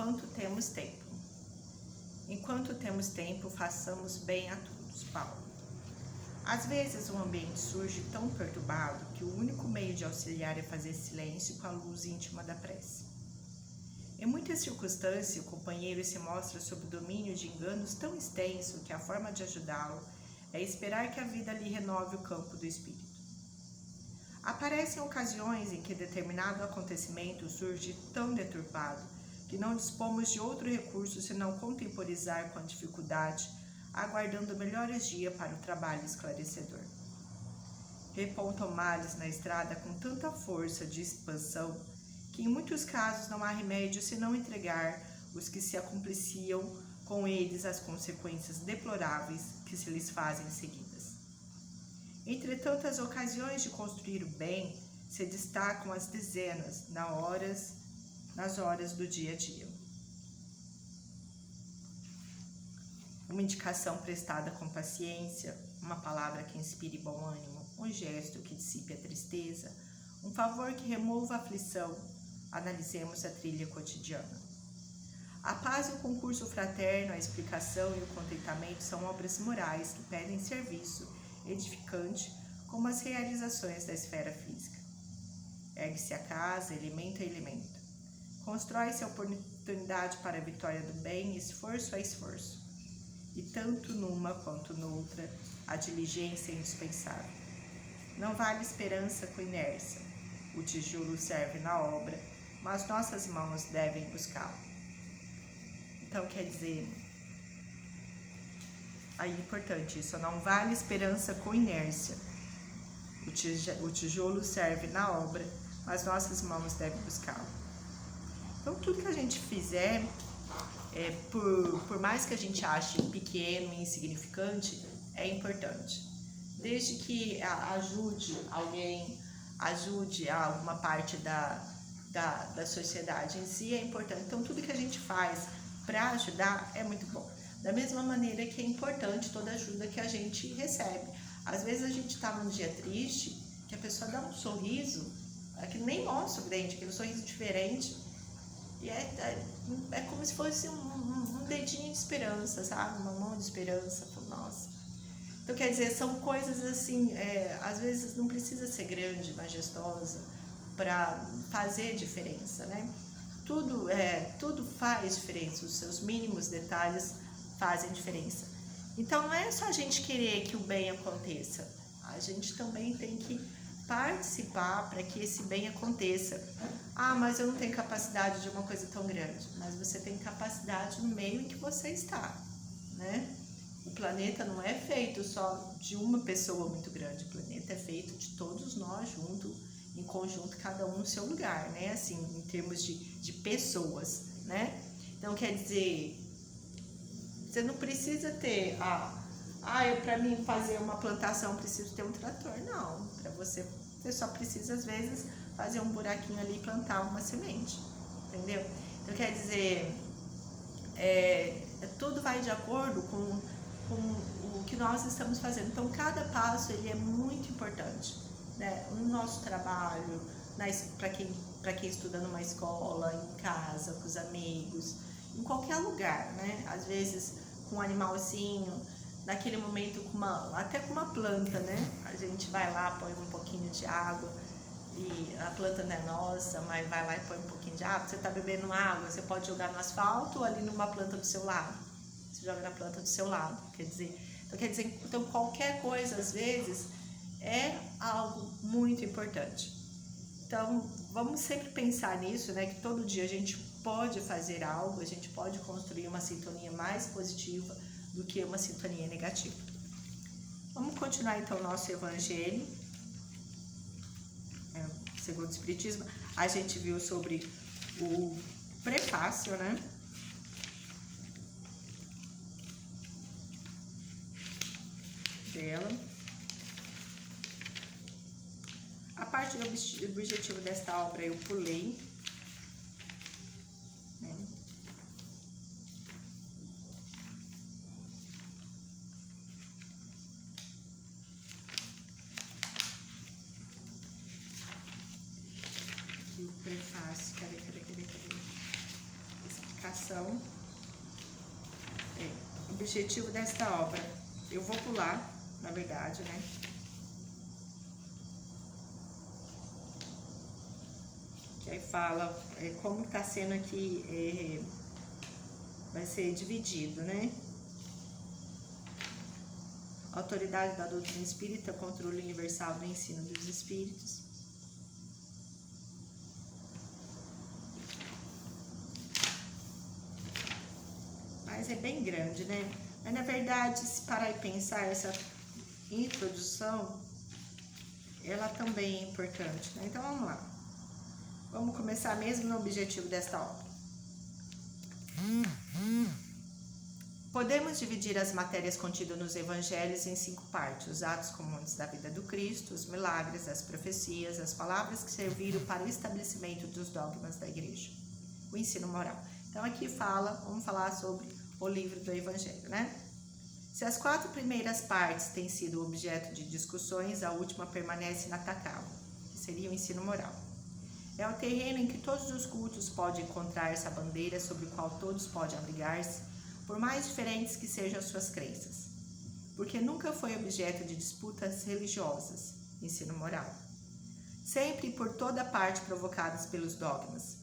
enquanto temos tempo. Enquanto temos tempo, façamos bem a todos. Paulo. Às vezes o ambiente surge tão perturbado que o único meio de auxiliar é fazer silêncio com a luz íntima da prece. Em muitas circunstâncias, o companheiro se mostra sob o domínio de enganos tão extenso que a forma de ajudá-lo é esperar que a vida lhe renove o campo do espírito. Aparecem ocasiões em que determinado acontecimento surge tão deturpado que não dispomos de outro recurso senão contemporizar com a dificuldade, aguardando melhores dias para o trabalho esclarecedor. Repontam males na estrada com tanta força de expansão que em muitos casos não há remédio senão entregar os que se acompliciam com eles às consequências deploráveis que se lhes fazem seguidas. Entre tantas ocasiões de construir o bem, se destacam as dezenas nas horas do dia a dia. Uma indicação prestada com paciência, uma palavra que inspire bom ânimo, um gesto que dissipe a tristeza, um favor que remova a aflição. Analisemos a trilha cotidiana. A paz e o concurso fraterno, a explicação e o contentamento são obras morais que pedem serviço edificante como as realizações da esfera física. Ergue-se a casa, elemento a elemento. Constrói-se a oportunidade para a vitória do bem, esforço a esforço. E tanto numa quanto noutra, a diligência é indispensável. Não vale esperança com inércia. O tijolo serve na obra, mas nossas mãos devem buscá-lo. Então, quer dizer, aí é importante isso, não vale esperança com inércia. O tijolo serve na obra, mas nossas mãos devem buscá-lo. Então, tudo que a gente fizer, por mais que a gente ache pequeno e insignificante, é importante. Desde que ajude alguém, ajude alguma parte da sociedade em si, é importante. Então, tudo que a gente faz para ajudar é muito bom. Da mesma maneira que é importante toda ajuda que a gente recebe. Às vezes a gente está num dia triste, que a pessoa dá um sorriso, que nem mostra o dente, aquele sorriso diferente, e é como se fosse um dedinho de esperança, sabe? Uma mão de esperança. Nossa. Então, quer dizer, são coisas assim, às vezes não precisa ser grande, majestosa, para fazer diferença, né? Tudo faz diferença, os seus mínimos detalhes fazem diferença. Então, não é só a gente querer que o bem aconteça, a gente também tem que participar para que esse bem aconteça. Ah, mas eu não tenho capacidade de uma coisa tão grande. Mas você tem capacidade no meio em que você está, né? O planeta não é feito só de uma pessoa muito grande, o planeta é feito de todos nós juntos, em conjunto, cada um no seu lugar, né? Assim, em termos de pessoas, né? Então, quer dizer, você não precisa ter, para mim fazer uma plantação preciso ter um trator. Não, para você só precisa, às vezes, fazer um buraquinho ali e plantar uma semente, entendeu? Então, quer dizer, tudo vai de acordo com o que nós estamos fazendo. Então, cada passo ele é muito importante, né? No nosso trabalho, para quem estuda numa escola, em casa, com os amigos, em qualquer lugar, né? Às vezes com um animalzinho, naquele momento até com uma planta, né? A gente vai lá, põe um pouquinho de água, e a planta não é nossa, mas vai lá e põe um pouquinho de água. Você está bebendo água, você pode jogar no asfalto ou ali numa planta do seu lado. Você joga na planta do seu lado, quer dizer, então qualquer coisa às vezes é algo muito importante. Então vamos sempre pensar nisso, né? Que todo dia a gente pode fazer algo, a gente pode construir uma sintonia mais positiva do que uma sintonia negativa. Vamos continuar então o nosso evangelho, segundo o Espiritismo. A gente viu sobre o prefácio, né? Dela. A parte do objetivo desta obra eu pulei, né? Aqui o prefácio, cadê? ação. Objetivo desta obra. Eu vou pular, na verdade, né? Que aí fala como está sendo aqui, vai ser dividido, né? Autoridade da doutrina espírita, controle universal do ensino dos espíritos. Mas é bem grande, né? Mas na verdade, se parar e pensar, essa introdução, ela também é importante, né? Então vamos lá. Vamos começar mesmo no objetivo desta obra. Podemos dividir as matérias contidas nos evangelhos em 5 partes: os atos comuns da vida do Cristo, os milagres, as profecias, as palavras que serviram para o estabelecimento dos dogmas da igreja, o ensino moral. Então aqui vamos falar sobre o livro do evangelho, né? Se as 4 primeiras partes têm sido objeto de discussões, a última permanece inatacável, que seria o ensino moral. É o terreno em que todos os cultos podem encontrar essa bandeira sobre o qual todos podem abrigar-se, por mais diferentes que sejam as suas crenças, porque nunca foi objeto de disputas religiosas, ensino moral, sempre e por toda parte provocadas pelos dogmas.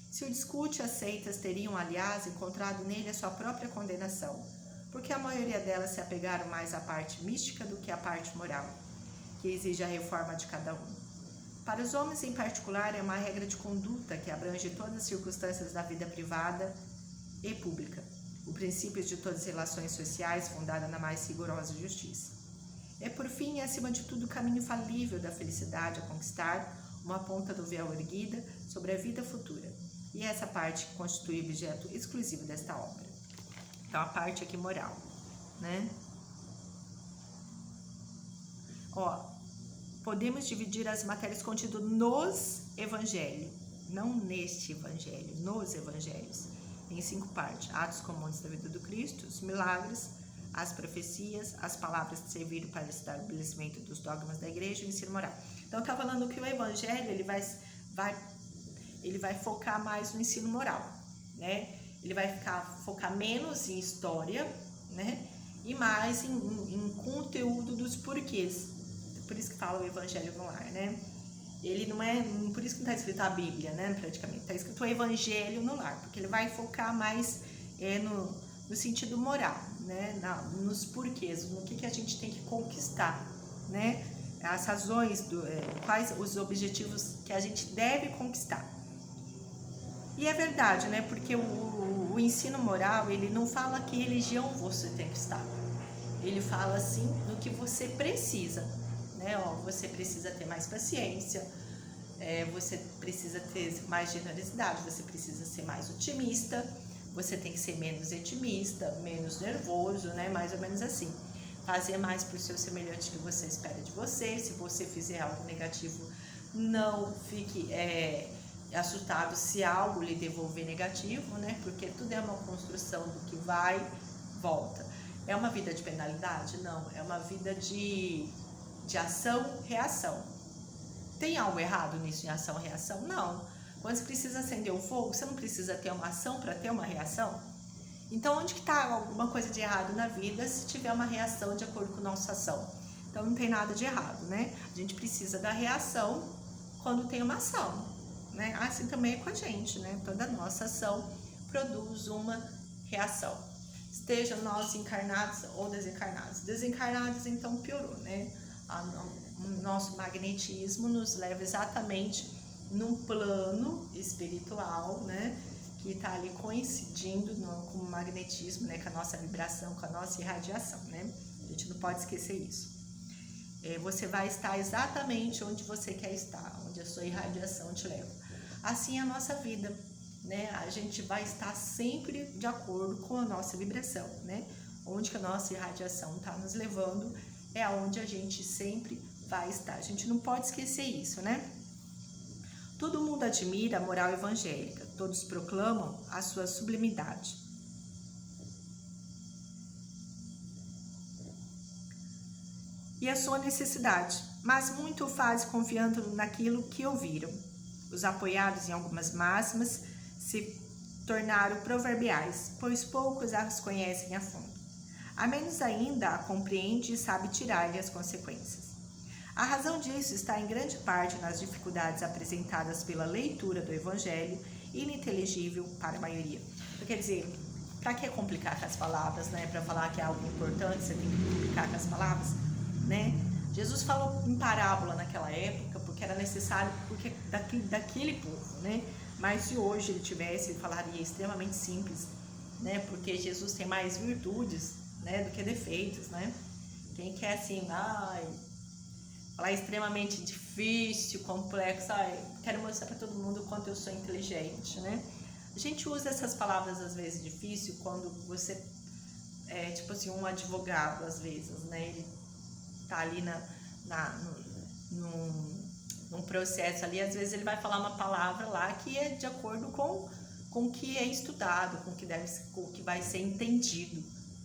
Se o discute, as seitas teriam, aliás, encontrado nele a sua própria condenação, porque a maioria delas se apegaram mais à parte mística do que à parte moral, que exige a reforma de cada um. Para os homens em particular, é uma regra de conduta que abrange todas as circunstâncias da vida privada e pública, o princípio de todas as relações sociais fundada na mais rigorosa justiça. É, por fim, e acima de tudo, o caminho falível da felicidade a conquistar, uma ponta do véu erguida sobre a vida futura. E essa parte que constitui o objeto exclusivo desta obra. Então, a parte aqui moral, né? Podemos dividir as matérias contidas nos evangelhos, não neste evangelho, nos evangelhos, em 5 partes: atos comuns da vida do Cristo, os milagres, as profecias, as palavras que serviram para o estabelecimento dos dogmas da igreja e o ensino moral. Então, está falando que o evangelho ele vai focar mais no ensino moral, né? Ele vai focar menos em história, né? E mais em conteúdo dos porquês. Por isso que fala o evangelho no lar, né? Ele não é, por isso que não está escrito a Bíblia, né? Praticamente, está escrito o evangelho no lar, porque ele vai focar mais no sentido moral, né? Nos porquês, no que a gente tem que conquistar, né? As razões, quais os objetivos que a gente deve conquistar. E é verdade, né? Porque o ensino moral, ele não fala que religião você tem que estar. Ele fala, assim, do que você precisa, né? Você precisa ter mais paciência, você precisa ter mais generosidade, você precisa ser mais otimista, você tem que ser menos otimista, menos nervoso, né? Mais ou menos assim. Fazer mais para o seu semelhante que você espera de você. Se você fizer algo negativo, não fique assustado se algo lhe devolver negativo, né? Porque tudo é uma construção do que vai, volta. É uma vida de penalidade? Não. É uma vida de ação, reação. Tem algo errado nisso, em ação, reação? Não. Quando você precisa acender um fogo, você não precisa ter uma ação para ter uma reação? Então, onde que está alguma coisa de errado na vida se tiver uma reação de acordo com a nossa ação? Então, não tem nada de errado, né? A gente precisa da reação quando tem uma ação, né? Assim também é com a gente, né? Toda nossa ação produz uma reação. Estejam nós encarnados ou desencarnados. Desencarnados, então, piorou, né? O nosso magnetismo nos leva exatamente num plano espiritual, né? Que está ali coincidindo com o magnetismo, né? Com a nossa vibração, com a nossa irradiação, né? A gente não pode esquecer isso. Você vai estar exatamente onde você quer estar, onde a sua irradiação te leva. Assim é a nossa vida, né? A gente vai estar sempre de acordo com a nossa vibração, né? Onde que a nossa irradiação está nos levando é aonde a gente sempre vai estar. A gente não pode esquecer isso, né? Todo mundo admira a moral evangélica, todos proclamam a sua sublimidade. E a sua necessidade, mas muito o faz confiando naquilo que ouviram. Os apoiados em algumas máximas se tornaram proverbiais, pois poucos as conhecem a fundo. A menos ainda a compreende e sabe tirar-lhe as consequências. A razão disso está em grande parte nas dificuldades apresentadas pela leitura do Evangelho, ininteligível para a maioria. Então, quer dizer, para que complicar com as palavras, né? Para falar que é algo importante, você tem que complicar com as palavras, né? Jesus falou em parábola naquela época, porque era necessário, porque daquele povo, né? Mas se hoje ele tivesse, ele falaria extremamente simples, né? Porque Jesus tem mais virtudes, né, do que defeitos, né? Quem quer assim, falar extremamente difícil, complexo, quero mostrar para todo mundo o quanto eu sou inteligente, né? A gente usa essas palavras às vezes difícil quando você tipo assim, um advogado às vezes, né? Ele tá ali num processo ali, às vezes ele vai falar uma palavra lá que é de acordo com o que é estudado, com o que vai ser entendido,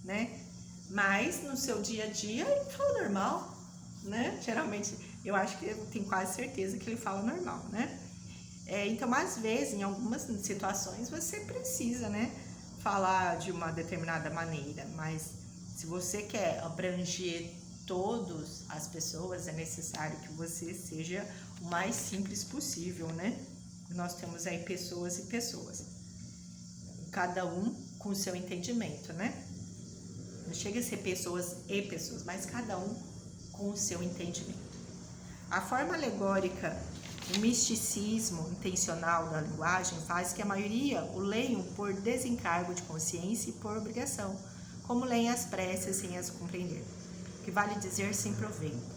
né? Mas no seu dia a dia ele fala normal, né? Geralmente, eu acho que eu tenho quase certeza que ele fala normal, né? Então, às vezes, em algumas situações, você precisa, né, falar de uma determinada maneira, mas se você quer abranger todas as pessoas, é necessário que você seja o mais simples possível, né? Nós temos aí pessoas e pessoas, cada um com o seu entendimento, né? Não chega a ser pessoas e pessoas, mas cada um com o seu entendimento. A forma alegórica, o misticismo intencional da linguagem faz que a maioria o leiam por desencargo de consciência e por obrigação, como leem as preces sem as compreender, que vale dizer sem proveito.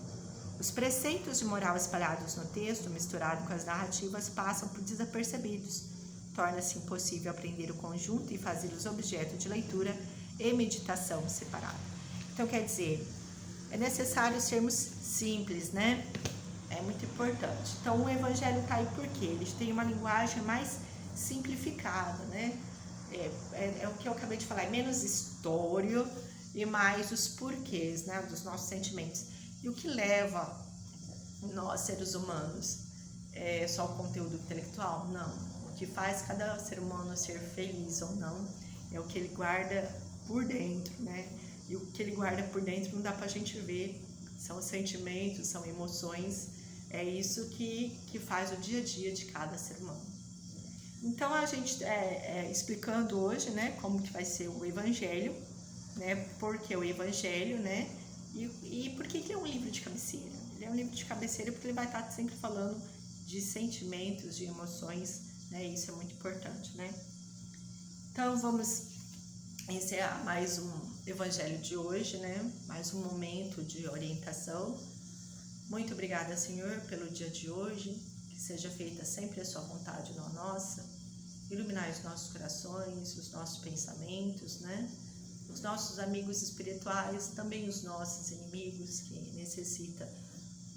Os preceitos de moral espalhados no texto, misturado com as narrativas, passam por desapercebidos. Torna-se impossível aprender o conjunto e fazê-los objeto de leitura e meditação separada. Então, quer dizer, é necessário sermos simples, né? É muito importante. Então, o Evangelho está aí por quê? Ele tem uma linguagem mais simplificada, né? É o que eu acabei de falar, é menos história e mais os porquês, né? Dos nossos sentimentos. E o que leva nós, seres humanos, é só o conteúdo intelectual? Não. O que faz cada ser humano ser feliz ou não é o que ele guarda por dentro, né? E o que ele guarda por dentro não dá pra gente ver. São sentimentos, são emoções. É isso que faz o dia a dia de cada ser humano. Então, a gente explicando hoje, né, como que vai ser o Evangelho, né, por que o Evangelho, né, e por que ele é um livro de cabeceira. Ele é um livro de cabeceira porque ele vai estar sempre falando de sentimentos, de emoções, né, isso é muito importante, né. Então, vamos encerrar mais um Evangelho de hoje, né, mais um momento de orientação. Muito obrigada, Senhor, pelo dia de hoje, que seja feita sempre a sua vontade, não a nossa. Iluminar os nossos corações, os nossos pensamentos, né? Os nossos amigos espirituais, também os nossos inimigos, que necessitam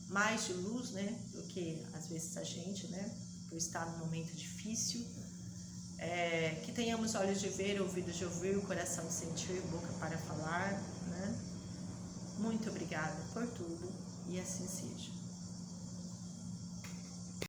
mais de luz, né? Do que, às vezes, a gente, né? Por estar num momento difícil. Que tenhamos olhos de ver, ouvidos de ouvir, o coração de sentir, boca para falar, né? Muito obrigada por tudo. E assim seja.